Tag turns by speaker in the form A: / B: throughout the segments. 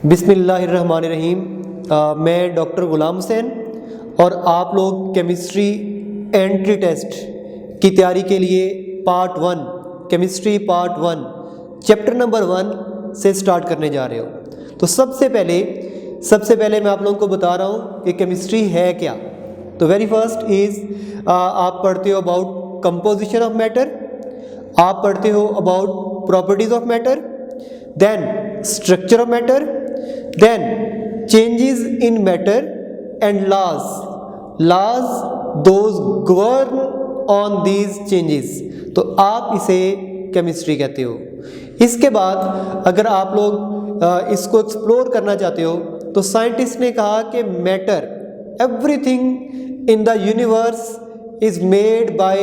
A: बिस्मिल्लाहिर्रहमानिर्रहीम। मैं डॉक्टर गुलाम हुसैन और आप लोग केमिस्ट्री एंट्री टेस्ट की तैयारी के लिए part 1 chemistry part 1 chapter number 1 से स्टार्ट करने जा रहे हो। तो सबसे पहले मैं आप लोगों को बता रहा हूँ कि केमिस्ट्री है क्या। तो वेरी फर्स्ट इज़ आप पढ़ते हो अबाउट कंपोजिशन ऑफ मैटर, आप पढ़ते हो about properties of matter, then structure of matter, then changes in matter and laws those govern on these changes। तो आप इसे केमिस्ट्री कहते हो। इसके बाद अगर आप लोग इसको एक्सप्लोर करना चाहते हो तो साइंटिस्ट ने कहा कि matter, everything in the universe is made by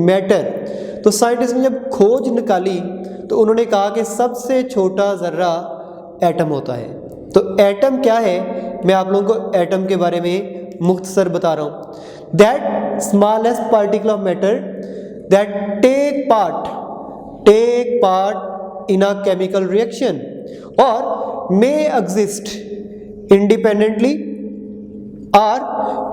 A: matter. तो साइंटिस्ट ने जब खोज निकाली तो उन्होंने कहा कि सबसे छोटा ज़र्रा एटम होता है। तो एटम क्या है, मैं आप लोगों को एटम के बारे में मुख्तसर बता रहा हूँ। That smallest particle of matter that take part in a chemical reaction और मे एग्जिस्ट इंडिपेंडेंटली और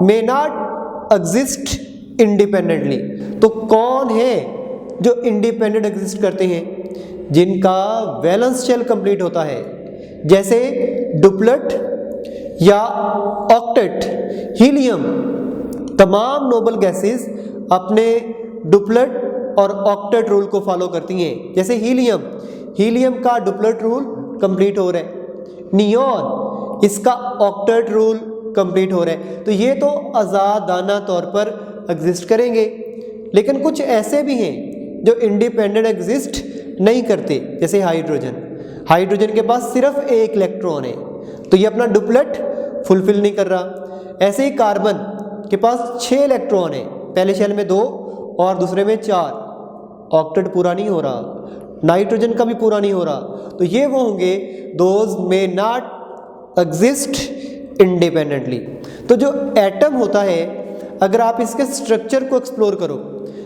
A: मे नॉट एग्जिस्ट इंडिपेंडेंटली। तो कौन है जो इंडिपेंडेंट एग्जिस्ट करते हैं? जिनका वैलेंस शेल कंप्लीट होता है, जैसे डुप्लेट या ऑक्टेट। हीलियम, तमाम नोबल गैसेस अपने डुप्लेट और ऑक्टेट रूल को फॉलो करती हैं। जैसे हीलियम का डुप्लेट रूल कंप्लीट हो रहा है, नियॉन इसका ऑक्टेट रूल कंप्लीट हो रहा है। तो ये तो आज़ादाना तौर पर एग्जिस्ट करेंगे, लेकिन कुछ ऐसे भी हैं जो इंडिपेंडेंट एग्जिस्ट नहीं करते। जैसे हाइड्रोजन के पास सिर्फ एक इलेक्ट्रॉन है तो ये अपना डुप्लेट फुलफिल नहीं कर रहा। ऐसे ही कार्बन के पास 6 इलेक्ट्रॉन है, पहले शेल में 2 और दूसरे में 4, ऑक्टेट पूरा नहीं हो रहा। नाइट्रोजन का भी पूरा नहीं हो रहा। तो ये वो होंगे those may not exist independently. तो जो एटम होता है, अगर आप इसके स्ट्रक्चर को एक्सप्लोर करो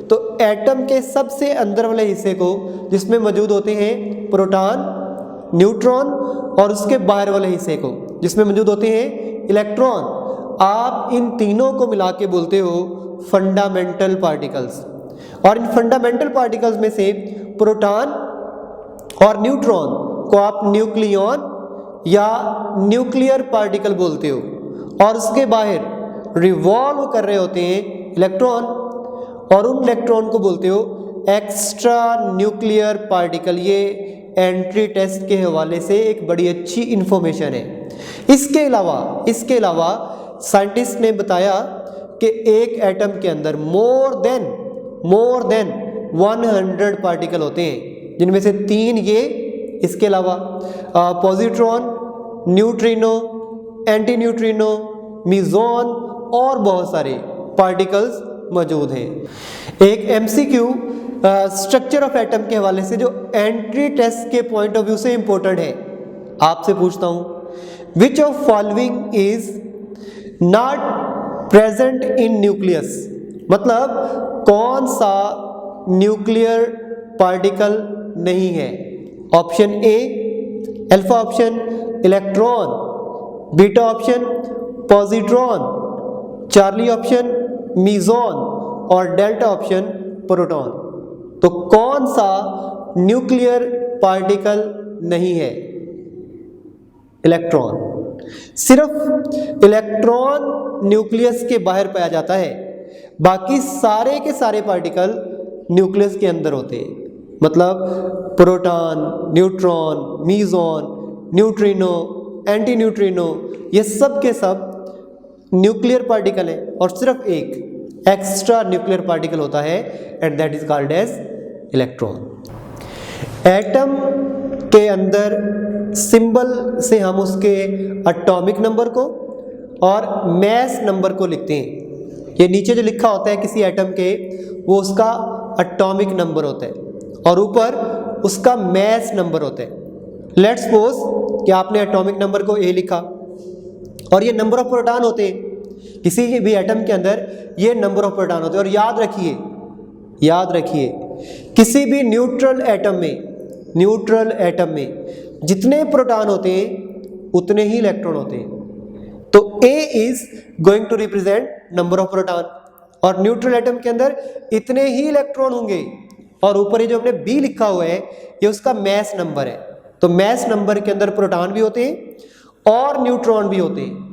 A: तो एटम के सबसे अंदर वाले हिस्से को, जिसमें मौजूद होते हैं प्रोटॉन, न्यूट्रॉन, और उसके बाहर वाले हिस्से को जिसमें मौजूद होते हैं इलेक्ट्रॉन, आप इन तीनों को मिला के बोलते हो फंडामेंटल पार्टिकल्स। और इन फंडामेंटल पार्टिकल्स में से प्रोटॉन और न्यूट्रॉन को आप न्यूक्लियॉन या न्यूक्लियर पार्टिकल बोलते हो। और उसके बाहर रिवॉल्व कर रहे होते हैं इलेक्ट्रॉन, और उन इलेक्ट्रॉन को बोलते हो एक्स्ट्रा न्यूक्लियर पार्टिकल। ये एंट्री टेस्ट के हवाले से एक बड़ी अच्छी इंफॉर्मेशन है। इसके अलावा साइंटिस्ट ने बताया कि एक एटम के अंदर मोर देन 100 पार्टिकल होते हैं, जिनमें से 3 ये, इसके अलावा पॉजिट्रॉन, न्यूट्रिनो, एंटी न्यूट्रिनो, मीजॉन और बहुत सारे पार्टिकल्स मौजूद हैं। एक एमसीक्यू स्ट्रक्चर ऑफ एटम के हवाले से जो एंट्री टेस्ट के पॉइंट ऑफ व्यू से इंपॉर्टेंट है, आपसे पूछता हूं, which of following is not present in nucleus. मतलब कौन सा न्यूक्लियर पार्टिकल नहीं है? Option A alpha option electron, beta option positron, Charlie option meson और डेल्टा ऑप्शन प्रोटॉन। तो कौन सा न्यूक्लियर पार्टिकल नहीं है? इलेक्ट्रॉन। सिर्फ इलेक्ट्रॉन न्यूक्लियस के बाहर पाया जाता है, बाकी सारे के सारे पार्टिकल न्यूक्लियस के अंदर होते हैं। मतलब proton, neutron, meson, neutrino, anti neutrino, ये सब के सब न्यूक्लियर पार्टिकल है, और सिर्फ एक एक्स्ट्रा न्यूक्लियर पार्टिकल होता है and that is called as electron. Atom के अंदर सिंबल से हम उसके एटॉमिक नंबर को और मैस नंबर को लिखते हैं। ये नीचे जो लिखा होता है किसी एटम के, वो उसका एटॉमिक नंबर होता है और ऊपर उसका मैस नंबर होता है। लेट्स सपोज कि आपने एटॉमिक नंबर को ए लिखा और ये नंबर ऑफ प्रोटॉन होते हैं किसी भी एटम के अंदर, ये नंबर ऑफ प्रोटॉन होते हैं। और याद रखिए किसी भी न्यूट्रल एटम में जितने प्रोटॉन होते हैं उतने ही इलेक्ट्रॉन होते हैं। तो A is going to represent number of proton, और न्यूट्रल एटम के अंदर इतने ही इलेक्ट्रॉन होंगे, और ऊपर ये जो हमने B लिखा हुआ है ये उसका मैस नंबर है। तो मैस नंबर के अंदर प्रोटॉन भी होते हैं और न्यूट्रॉन भी होते हैं।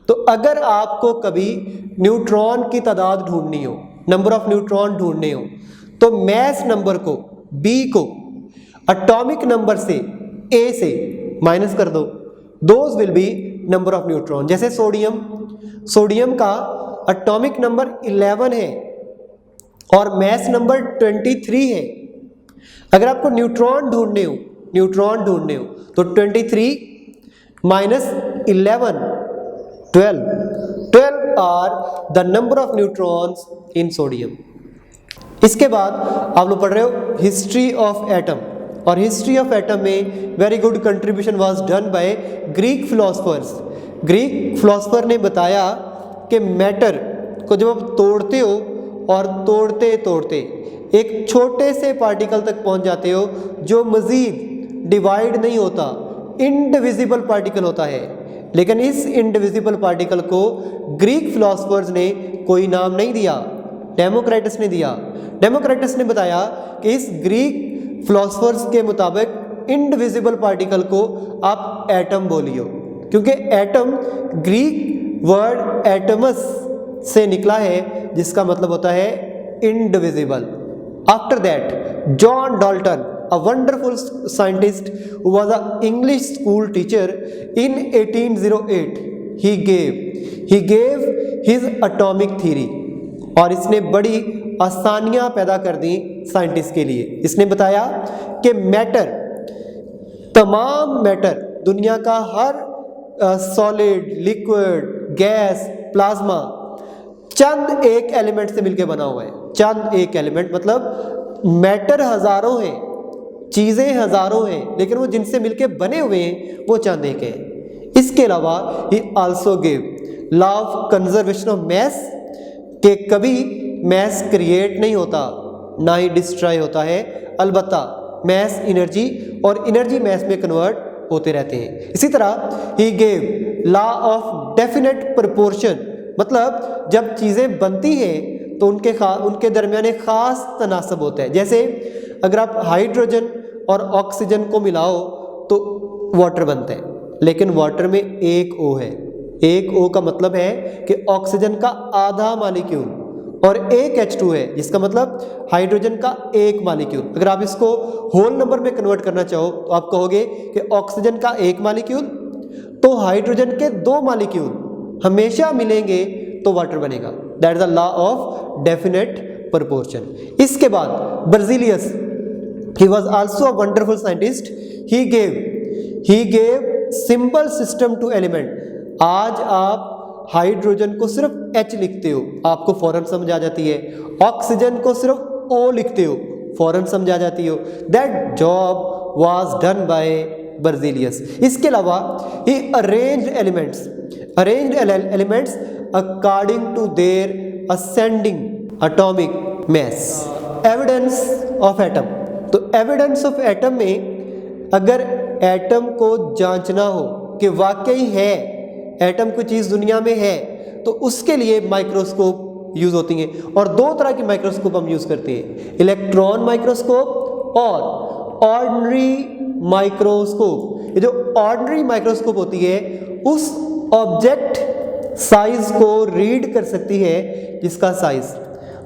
A: तो अगर आपको कभी न्यूट्रॉन की तादाद ढूंढनी हो, नंबर ऑफ न्यूट्रॉन ढूंढने हो, तो मैस नंबर को B को एटॉमिक नंबर से A से माइनस कर दो, those will be number of neutron. जैसे सोडियम का एटॉमिक नंबर 11 है और मैस नंबर 23 है। अगर आपको न्यूट्रॉन ढूंढने हो तो 23 minus 11 12 are the number of neutrons in sodium. इसके बाद आप लोग पढ़ रहे हो हिस्ट्री ऑफ एटम, और हिस्ट्री ऑफ एटम में very good contribution was done by Greek philosophers. Greek philosopher ने बताया कि मैटर को जब आप तोड़ते हो और तोड़ते तोड़ते एक छोटे से पार्टिकल तक पहुंच जाते हो जो मज़ीद डिवाइड नहीं होता, इनडिविजिबल पार्टिकल होता है। लेकिन इस इनडिविजिबल पार्टिकल को ग्रीक फिलोसफर्स ने कोई नाम नहीं दिया, डेमोक्रिटस ने दिया। डेमोक्रिटस ने बताया कि इस ग्रीक फिलोसफर्स के मुताबिक इनडिविजिबल पार्टिकल को आप एटम बोलियो, क्योंकि एटम ग्रीक वर्ड एटमस से निकला है जिसका मतलब होता है indivisible. After that John Dalton, a wonderful scientist who was an English school teacher in 1808, he gave his atomic theory, और इसने बड़ी आसानियां पैदा कर दी साइंटिस्ट के लिए। इसने बताया कि मैटर, तमाम मैटर, दुनिया का हर सॉलिड, लिक्विड, गैस, प्लाज्मा चंद एक एलिमेंट से मिलकर बना हुआ है। चंद एक एलिमेंट मतलब मैटर हजारों हैं, चीज़ें हजारों हैं, लेकिन वो जिनसे मिलके बने हुए हैं वो चंद एक है। इसके अलावा ही also give law of conservation of mass, कि कभी मैस क्रिएट नहीं होता ना ही डिस्ट्रॉय होता है, अलबत्ता मैस एनर्जी और एनर्जी मैस में कन्वर्ट होते रहते हैं। इसी तरह he gave law of definite proportion, मतलब जब चीज़ें बनती हैं तो उनके दरमियान एक ख़ास तनासब होता है। जैसे अगर आप हाइड्रोजन और ऑक्सीजन को मिलाओ तो वाटर बनता है, लेकिन वाटर में एक O है। एक O का मतलब है कि ऑक्सीजन का आधा मालिक्यूल और एक H2 है, जिसका मतलब हाइड्रोजन का एक मालिक्यूल। अगर आप इसको होल नंबर में कन्वर्ट करना चाहो तो आप कहोगे कि ऑक्सीजन का एक मालिक्यूल तो हाइड्रोजन के दो मालिक्यूल हमेशा मिलेंगे तो वाटर बनेगा। That is the law of definite proportion. इसके बाद बर्ज़िलियस, he was also a wonderful scientist, he gave simple system to element। आज आप हाइड्रोजन को सिर्फ H लिखते हो, आपको फौरन समझ आ जाती है। ऑक्सीजन को सिर्फ O लिखते हो, फौरन समझ आ जाती हो। That job was done by Berzelius. इसके अलावा he arranged elements according to their ascending atomic mass। Evidence of atom, तो एविडेंस ऑफ एटम में अगर एटम को जांचना हो कि वाकई है एटम कोई चीज़ दुनिया में है, तो उसके लिए माइक्रोस्कोप यूज़ होती हैं। और दो तरह की माइक्रोस्कोप हम यूज़ करते हैं, इलेक्ट्रॉन माइक्रोस्कोप और ऑर्डिनरी माइक्रोस्कोप। ये जो ऑर्डिनरी माइक्रोस्कोप होती है उस ऑब्जेक्ट साइज को रीड कर सकती है जिसका साइज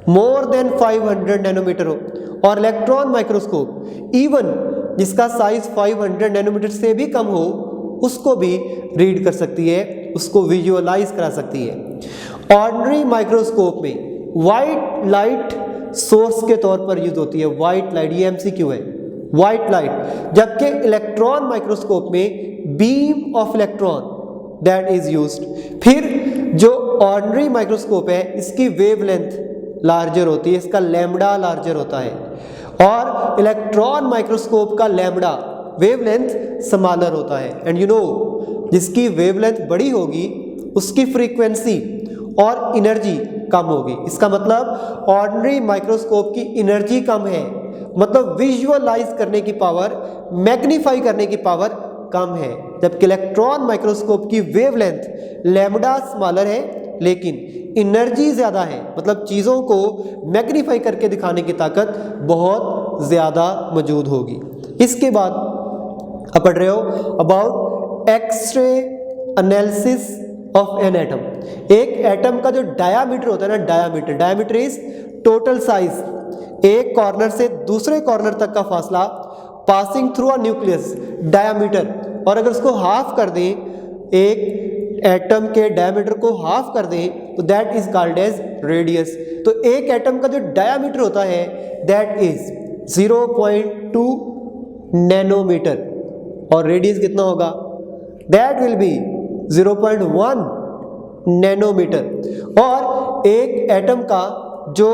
A: मोर देन 500 नैनोमीटर हो, और इलेक्ट्रॉन माइक्रोस्कोप इवन जिसका साइज 500 नैनोमीटर से भी कम हो उसको भी रीड कर सकती है, उसको विजुअलाइज करा सकती है। ऑर्डिनरी माइक्रोस्कोप में वाइट लाइट सोर्स के तौर पर यूज होती है। वाइट लाइट, ये MCQ है, वाइट लाइट। जबकि इलेक्ट्रॉन माइक्रोस्कोप में beam of electron that is used. फिर जो ऑर्डिनरी माइक्रोस्कोप है इसकी वेवलेंथ लार्जर होती है, इसका लैम्बडा लार्जर होता है, और इलेक्ट्रॉन माइक्रोस्कोप का लैम्बडा वेवलेंथ स्मॉलर होता है। एंड यू नो, जिसकी वेवलेंथ बड़ी होगी उसकी फ्रीक्वेंसी और एनर्जी कम होगी। इसका मतलब ऑर्डिनरी माइक्रोस्कोप की एनर्जी कम है, मतलब विजुअलाइज करने की पावर, मैग्नीफाई करने की पावर कम है। जबकि इलेक्ट्रॉन माइक्रोस्कोप की वेवलेंथ लैम्डा स्मॉलर है लेकिन एनर्जी ज़्यादा है, मतलब चीज़ों को मैग्नीफाई करके दिखाने की ताकत बहुत ज़्यादा मौजूद होगी। इसके बाद आप पढ़ रहे हो about X-ray analysis of an atom. एक एटम का जो डायामीटर होता है ना, डायामीटर इज टोटल साइज, एक कॉर्नर से दूसरे कॉर्नर तक का फासला passing through a nucleus, diameter. और अगर उसको हाफ कर दें, एक एटम के डायामीटर को हाफ कर दें तो that is called as radius. तो एक एटम का जो डायामीटर होता है दैट इज 0.2 नैनोमीटर और रेडियस कितना होगा, दैट विल बी 0.1 नैनोमीटर। और एक एटम का जो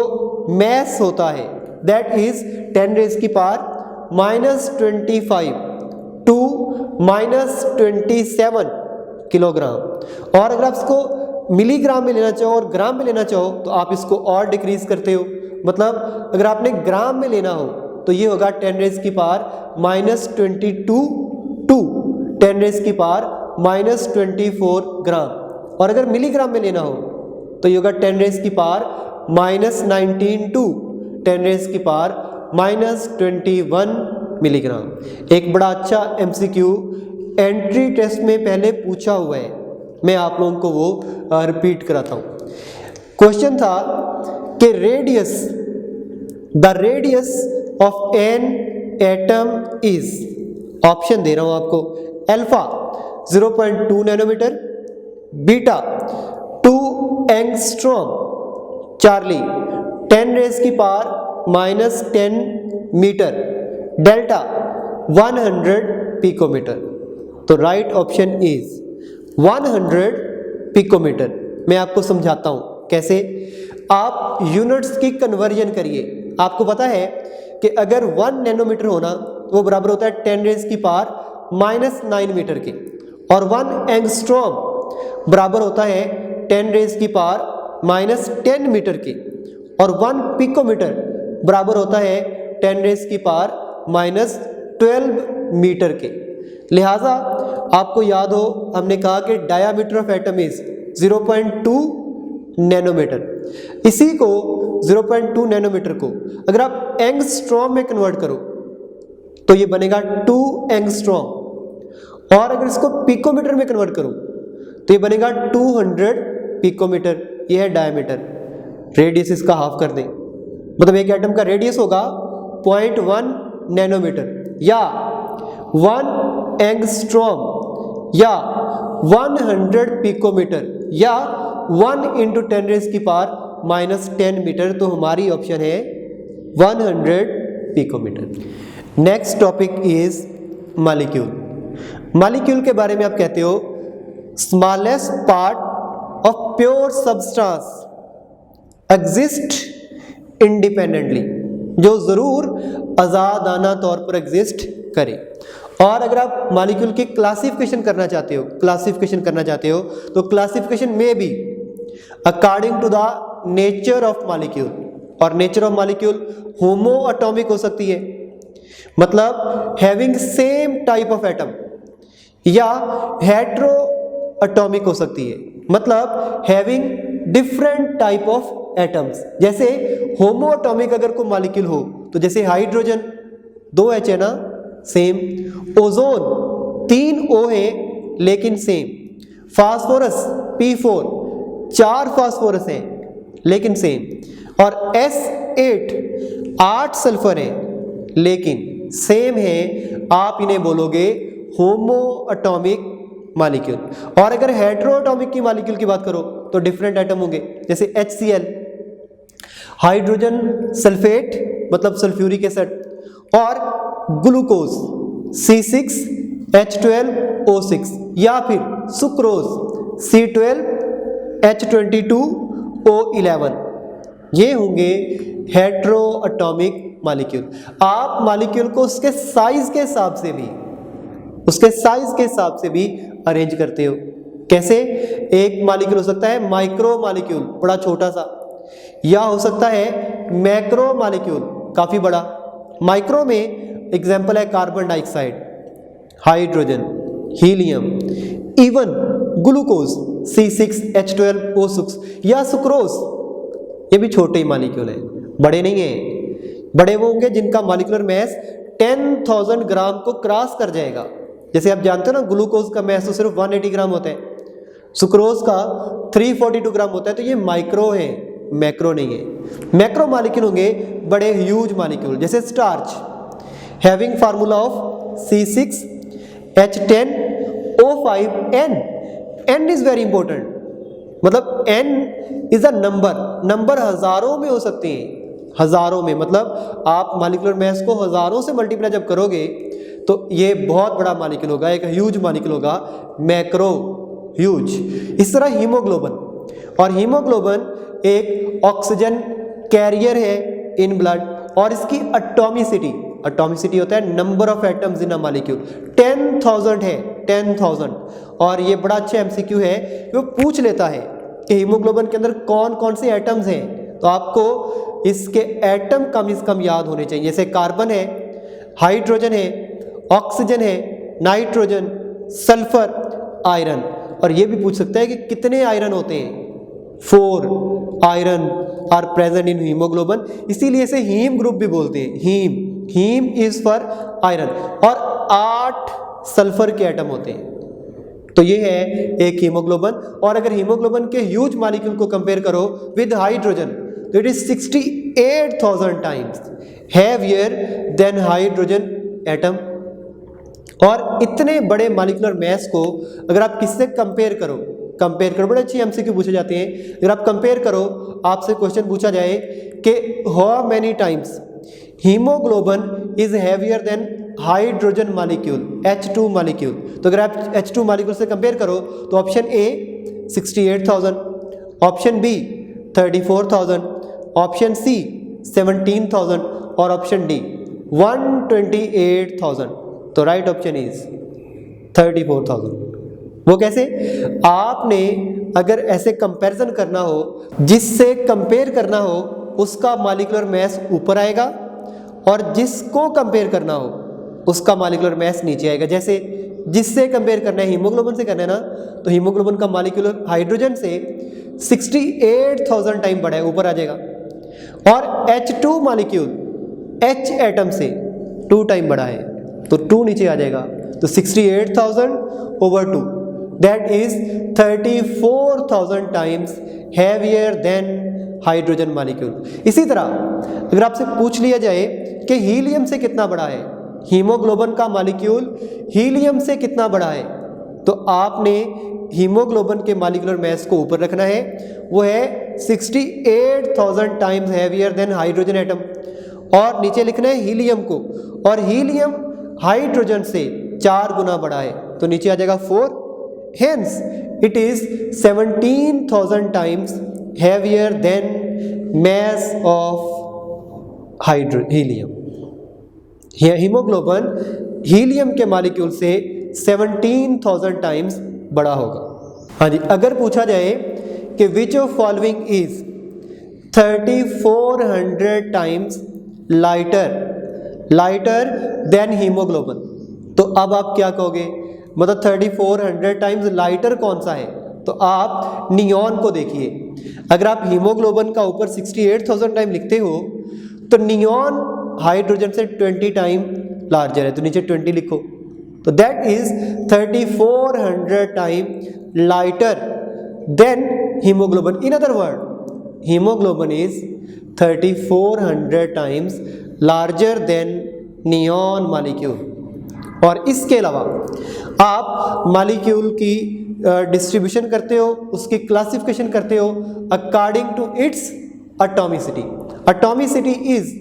A: मैस होता है दैट इज 10⁻⁻25 टू -27 किलोग्राम। और अगर आप इसको मिलीग्राम में लेना चाहो और ग्राम में लेना चाहो तो आप इसको और डिक्रीज करते हो, मतलब अगर आपने ग्राम में लेना हो तो ये होगा 10⁻⁻22 टू 10⁻⁻24 ग्राम। और अगर मिलीग्राम में लेना हो तो ये होगा 10⁻⁻19 टू 10⁻⁻21 मिलीग्राम। एक बड़ा अच्छा MCQ एंट्री टेस्ट में पहले पूछा हुआ है, मैं आप लोगों को वो रिपीट कराता हूँ। क्वेश्चन था कि the radius of an atom is, option दे रहा हूँ आपको, alpha 0.2 nanometre, beta 2 angstrom, Charlie 10⁻⁻10 metre, delta 100 picometre. तो राइट ऑप्शन इज 100 पिकोमीटर। मैं आपको समझाता हूं कैसे। आप यूनिट्स की कन्वर्जन करिए। आपको पता है कि अगर 1 नैनोमीटर होना वो बराबर होता है 10⁻⁻9 मीटर के, और 1 एंगस्ट्रॉम बराबर होता है 10⁻⁻10 मीटर के, और 1 पिकोमीटर बराबर होता है 10⁻⁻12 मीटर के। लिहाजा आपको याद हो हमने कहा कि diameter of atom is 0.2 nanometer. इसी को 0.2 नैनोमीटर को अगर आप एंगस्ट्रॉम में कन्वर्ट करो तो ये बनेगा 2 एंगस्ट्रॉम, और अगर इसको पिकोमीटर में कन्वर्ट करो तो ये बनेगा 200 पिकोमीटर। ये है डायमीटर। रेडियस इसका हाफ कर दें, मतलब एक एटम का रेडियस होगा 0.1 नैनोमीटर या 1 एंगस्ट्रॉम या 100 पिकोमीटर या 1 × 10⁻⁻10 मीटर। तो हमारी ऑप्शन है 100 picometer. Next topic is molecule. Molecule के बारे में आप कहते हो smallest part of pure substance exist independently, जो जरूर आजादाना तौर पर एग्जिस्ट करे। और अगर आप मॉलिक्यूल की क्लासिफिकेशन करना चाहते हो तो क्लासिफिकेशन में भी according to the nature of molecule, और nature of molecule homo atomic हो सकती है, मतलब having same type of atom, या हेटेरो एटॉमिक हो सकती है, मतलब having different type of atoms. जैसे होमो एटॉमिक अगर कोई मॉलिक्यूल हो तो जैसे हाइड्रोजन 2 H है ना, सेम। ओजोन 3 O है लेकिन सेम। फास्फोरस P4 4 फास्फोरस हैं लेकिन सेम। और S8 8 सल्फर है लेकिन सेम है। आप इन्हें बोलोगे होमो एटॉमिक मॉलिक्यूल। और अगर हेटेरो एटॉमिक की मॉलिक्यूल की बात करो तो डिफरेंट एटम होंगे, जैसे HCl हाइड्रोजन सल्फेट मतलब सल्फ्यूरिक एसिड, और ग्लूकोज C6H12O6, या फिर सुक्रोज C12H22O11। ये होंगे हेटेरो एटॉमिक मॉलिक्यूल। आप मॉलिक्यूल को उसके साइज के हिसाब से भी अरेंज करते हो। कैसे? एक मॉलिक्यूल हो सकता है माइक्रो मॉलिक्यूल, बड़ा छोटा सा, या हो सकता है मैक्रो मॉलिक्यूल, काफी बड़ा। माइक्रो में एग्जांपल है carbon dioxide, hydrogen, helium, even glucose C6H12O6 या सुक्रोज, ये भी छोटे ही मॉलिक्यूल है, बड़े नहीं है। बड़े वो होंगे जिनका मॉलिक्यूलर मास 10,000 ग्राम को क्रॉस कर जाएगा। जैसे आप जानते हो ना, ग्लूकोज का मास तो सिर्फ 180 ग्राम होता है, सुक्रोज का 342 ग्राम होता है। तो ये माइक्रो है, मैक्रो नहीं है। मैक्रो मॉलिक्यूल होंगे बड़े ह्यूज मॉलिक्यूल, जैसे starch having formula of C6H10O5N। N is very important, मतलब N इज अ नंबर हजारों में हो सकते हैं, हजारों में, मतलब आप मॉलिक्यूलर मास को हजारों से मल्टीप्लाई जब करोगे तो ये बहुत बड़ा मॉलिक्यूल होगा, एक ह्यूज मॉलिक्यूल होगा, मैक्रो ह्यूज। इस तरह हीमोग्लोबिन, और हीमोग्लोबिन एक ऑक्सीजन कैरियर है इन ब्लड, और इसकी एटॉमिसिटी होता है number of atoms in a molecule, 10,000 है, 10,000। और ये बड़ा अच्छा एमसीक्यू है, वो पूछ लेता है कि हीमोग्लोबिन के अंदर कौन कौन से एटम्स हैं, तो आपको इसके एटम कम से कम याद होने चाहिए। जैसे कार्बन है, हाइड्रोजन है, ऑक्सीजन है, नाइट्रोजन, सल्फर, आयरन। और ये भी पूछ सकता है कि कितने आयरन होते हैं, 4 iron are present in haemoglobin, इसीलिए इसे हीम ग्रुप भी बोलते हैं। हीम इज फॉर आयरन, और 8 सल्फर के एटम होते हैं। तो ये है एक हीमोग्लोबिन। और अगर हीमोग्लोबिन के ह्यूज मॉलिक्यूल को कंपेयर करो विद हाइड्रोजन, तो it is 68,000 times heavier than hydrogen atom. और इतने बड़े मॉलिक्यूलर मास को अगर आप किससे कंपेयर करो, बड़े अच्छी एमसीक्यू पूछे जाते हैं। अगर आप कंपेयर करो, आपसे क्वेश्चन पूछा जाए कि how many times haemoglobin is heavier than hydrogen molecule, H2 molecule, तो अगर आप H2 मॉलिक्यूल से कंपेयर करो तो option A 68,000, option B 34,000, option C 17,000 और ऑप्शन डी 128,000। तो राइट ऑप्शन इज 34,000। वो कैसे? आपने अगर ऐसे कंपैरिजन करना हो, जिससे कंपेयर करना हो उसका मॉलिक्यूलर मास ऊपर आएगा, और जिसको कंपेयर करना हो उसका मॉलिक्यूलर मास नीचे आएगा। जैसे जिससे कंपेयर करना है, हीमोग्लोबिन से करना है ना, तो हीमोग्लोबिन का मॉलिक्यूलर हाइड्रोजन से 68,000 टाइम बड़ा है, ऊपर आ जाएगा। और H2 मॉलिक्यूल H एटम से 2 टाइम बड़ा है, तो 2 नीचे आ जाएगा। तो 68,000 over 2, that is 34,000 times heavier than hydrogen molecule. इसी तरह अगर आपसे पूछ लिया जाए कि हीलियम से कितना बड़ा है, हीमोग्लोबिन का मॉलिक्यूल हीलियम से कितना बड़ा है, तो आपने हीमोग्लोबिन के मॉलिक्यूलर मास को ऊपर रखना है, वो है 68,000 times heavier than hydrogen atom, और नीचे लिखना है हीलियम को, और हीलियम हाइड्रोजन से 4 गुना बड़ा है, तो नीचे आ जाएगा 4। Hence it is 17,000 times heavier than mass of helium। Haemoglobin helium के मॉलिक्यूल से 17,000 टाइम्स बड़ा होगा। हाँ जी, अगर पूछा जाए कि विच of following is 3400 times lighter than haemoglobin, तो अब आप क्या कहोगे? मतलब 3400 टाइम्स लाइटर कौन सा है? तो आप नियॉन को देखिए। अगर आप हीमोग्लोबिन का ऊपर 68,000 टाइम लिखते हो, तो नियॉन हाइड्रोजन से 20 टाइम लार्जर है, तो नीचे 20 लिखो, तो that is 3400 time lighter than haemoglobin. In other word, haemoglobin is 3400 times larger than neon molecule. और इसके अलावा आप मॉलिक्यूल की डिस्ट्रीब्यूशन करते हो, उसकी क्लासिफिकेशन करते हो according to its atomicity. Atomicity is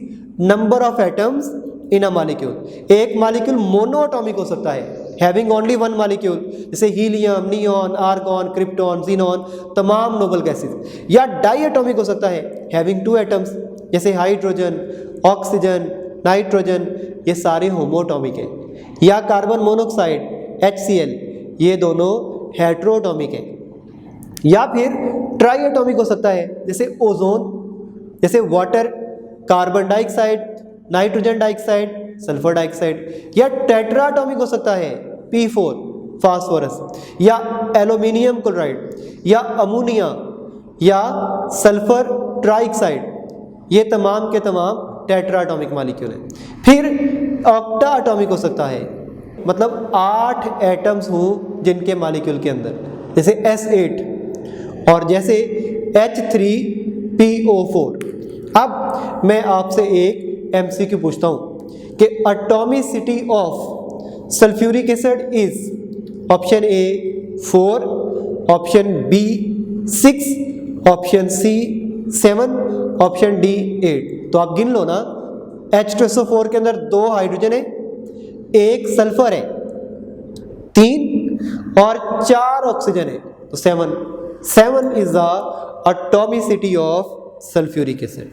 A: number of atoms in a molecule. एक मॉलिक्यूल मोनोएटॉमिक हो सकता है, हैविंग ओनली वन मॉलिक्यूल, जैसे helium, neon, argon, krypton, xenon, तमाम नोबल गैसेस, या डाईएटॉमिक हो सकता है, हैविंग 2 एटम्स, जैसे हाइड्रोजन, ऑक्सीजन, नाइट्रोजन, ये सारे होमोटॉमिक है, या कार्बन मोनोऑक्साइड HCl, ये दोनों हेट्रोटॉमिक है, या फिर ट्राईएटॉमिक हो सकता है, जैसे ओजोन, जैसे water, carbon dioxide, nitrogen dioxide, sulphur dioxide, या टेट्राटॉमिक हो सकता है P4, फास्फोरस, या एल्यूमिनियम क्लोराइड, या अमोनिया, या सल्फर ट्राइऑक्साइड, ये तमाम के तमाम टेट्रा एटॉमिक मॉलिक्यूल हैं। फिर ऑक्टा एटॉमिक हो सकता है, मतलब 8 एटम्स हों जिनके मॉलिक्यूल के अंदर, जैसे S8 और जैसे H3PO4। अब मैं आपसे एक MCQ पूछता हूँ कि atomicity of sulphuric acid is option A 4, option B 6, option C 7, option D 8। तो आप गिन लो ना, H2SO4 के अंदर 2 हाइड्रोजन है, 1 सल्फर है, 3 और 4 ऑक्सीजन है, तो 7 is the atomicity of sulphuric acid.